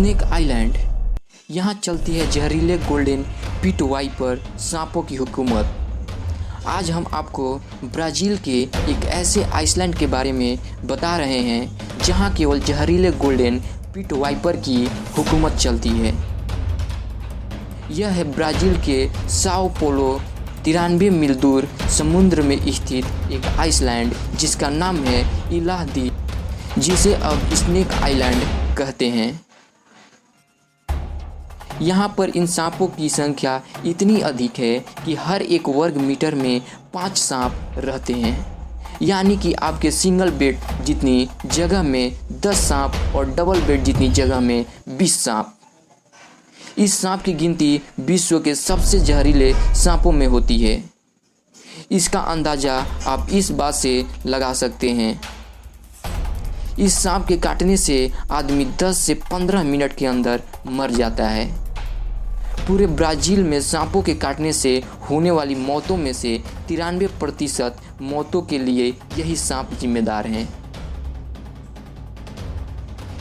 Snake island. यहाँ चलती है जहरीले गोल्डन पिट वाइपर सांपों की हुकूमत। आज हम आपको ब्राज़ील के एक ऐसे आइसलैंड के बारे में बता रहे हैं जहाँ केवल जहरीले गोल्डन पिट वाइपर की हुकूमत चलती है। यह है ब्राज़ील के साओ पोलो 93 मील दूर समुद्र में स्थित एक आइसलैंड जिसका नाम है इलाह द्वीप, जिसे अब स्नेक आइलैंड कहते हैं। यहाँ पर इन सांपों की संख्या इतनी अधिक है कि हर एक वर्ग मीटर में 5 सांप रहते हैं, यानी कि आपके सिंगल बेड जितनी जगह में 10 सांप और डबल बेड जितनी जगह में 20 सांप। इस सांप की गिनती विश्व के सबसे जहरीले सांपों में होती है। इसका अंदाज़ा आप इस बात से लगा सकते हैं, इस सांप के काटने से आदमी 10 से 15 मिनट के अंदर मर जाता है। पूरे ब्राज़ील में सांपों के काटने से होने वाली मौतों में से 93% मौतों के लिए यही सांप जिम्मेदार हैं।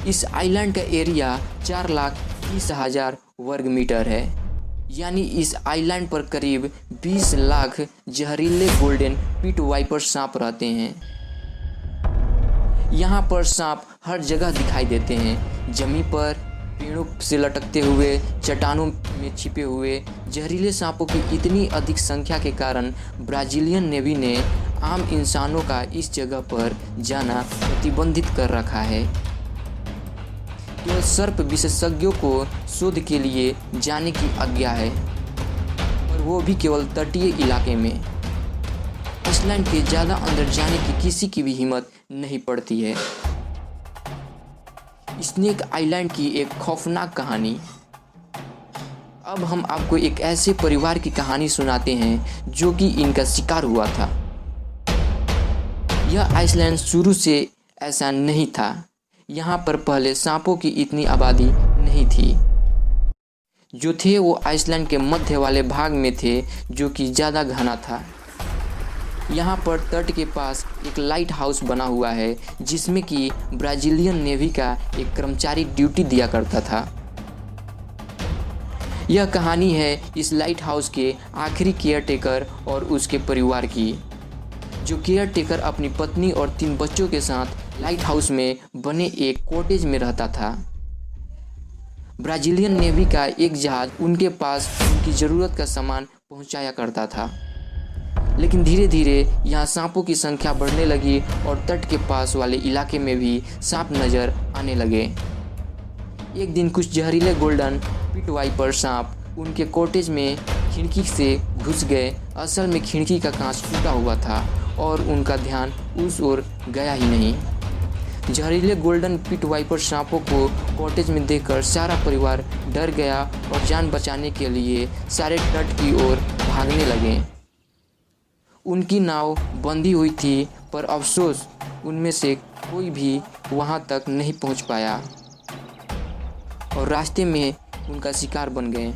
इस आइलैंड का एरिया 4,30,000 वर्ग मीटर है, यानी इस आइलैंड पर करीब 20 लाख जहरीले गोल्डन पिट वाइपर सांप रहते हैं। यहाँ पर सांप हर जगह दिखाई देते हैं, जमीन पर, पेड़ों से लटकते हुए, चट्टानों में छिपे हुए। जहरीले सांपों की इतनी अधिक संख्या के कारण ब्राज़ीलियन नेवी ने आम इंसानों का इस जगह पर जाना प्रतिबंधित कर रखा है। केवल सर्प विशेषज्ञों को शोध के लिए जाने की आज्ञा है, और वो भी केवल तटीय इलाके में। आइसलैंड के ज़्यादा अंदर जाने की किसी की भी हिम्मत नहीं पड़ती है। स्नेक आइलैंड की एक खौफनाक कहानी। अब हम आपको एक ऐसे परिवार की कहानी सुनाते हैं जो कि इनका शिकार हुआ था। यह आइसलैंड शुरू से ऐसा नहीं था। यहाँ पर पहले सांपों की इतनी आबादी नहीं थी। जो थे वो आइसलैंड के मध्य वाले भाग में थे, जो कि ज़्यादा घना था। यहाँ पर तट के पास एक लाइट हाउस बना हुआ है, जिसमें कि ब्राज़ीलियन नेवी का एक कर्मचारी ड्यूटी दिया करता था। यह कहानी है इस लाइट हाउस के आखिरी केयरटेकर और उसके परिवार की। जो केयरटेकर अपनी पत्नी और 3 बच्चों के साथ लाइट हाउस में बने एक कॉटेज में रहता था। ब्राज़ीलियन नेवी का एक जहाज उनके पास उनकी ज़रूरत का सामान पहुंचाया करता था, लेकिन धीरे धीरे यहाँ सांपों की संख्या बढ़ने लगी और तट के पास वाले इलाके में भी सांप नज़र आने लगे। एक दिन कुछ जहरीले गोल्डन पिट वाइपर सांप उनके कॉटेज में खिड़की से घुस गए। असल में खिड़की का कांच टूटा हुआ था और उनका ध्यान उस ओर गया ही नहीं। जहरीले गोल्डन पिट वाइपर सांपों को कॉटेज में देखकर सारा परिवार डर गया और जान बचाने के लिए सारे तट की ओर भागने लगे। उनकी नाव बंधी हुई थी, पर अफसोस उनमें से कोई भी वहां तक नहीं पहुंच पाया और रास्ते में उनका शिकार बन गए।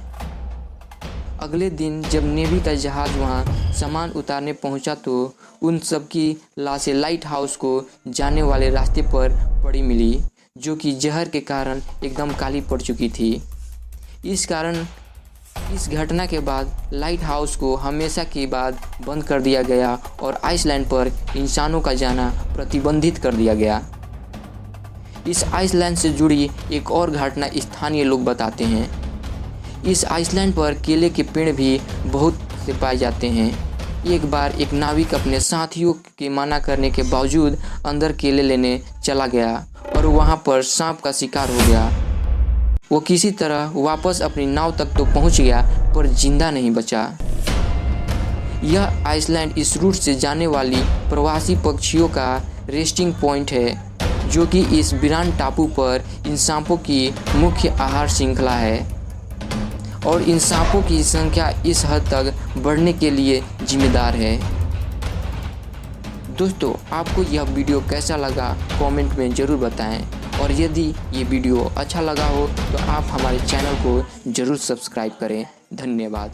अगले दिन जब नेवी का जहाज़ वहां सामान उतारने पहुंचा तो उन सब की लाशें लाइट हाउस को जाने वाले रास्ते पर पड़ी मिली, जो कि जहर के कारण एकदम काली पड़ चुकी थी। इस घटना के बाद लाइट हाउस को हमेशा के बाद बंद कर दिया गया और आइसलैंड पर इंसानों का जाना प्रतिबंधित कर दिया गया। इस आइसलैंड से जुड़ी एक और घटना स्थानीय लोग बताते हैं। इस आइसलैंड पर केले के पेड़ भी बहुत से पाए जाते हैं। एक बार एक नाविक अपने साथियों के मना करने के बावजूद अंदर केले लेने चला गया और वहां पर सांप का शिकार हो गया। वो किसी तरह वापस अपनी नाव तक तो पहुंच गया, पर जिंदा नहीं बचा। यह आइसलैंड इस रूट से जाने वाली प्रवासी पक्षियों का रेस्टिंग पॉइंट है, जो कि इस वीरान टापू पर इन सांपों की मुख्य आहार श्रृंखला है और इन सांपों की संख्या इस हद तक बढ़ने के लिए जिम्मेदार है। दोस्तों, आपको यह वीडियो कैसा लगा कमेंट में ज़रूर बताएं, और यदि ये वीडियो अच्छा लगा हो तो आप हमारे चैनल को ज़रूर सब्सक्राइब करें। धन्यवाद।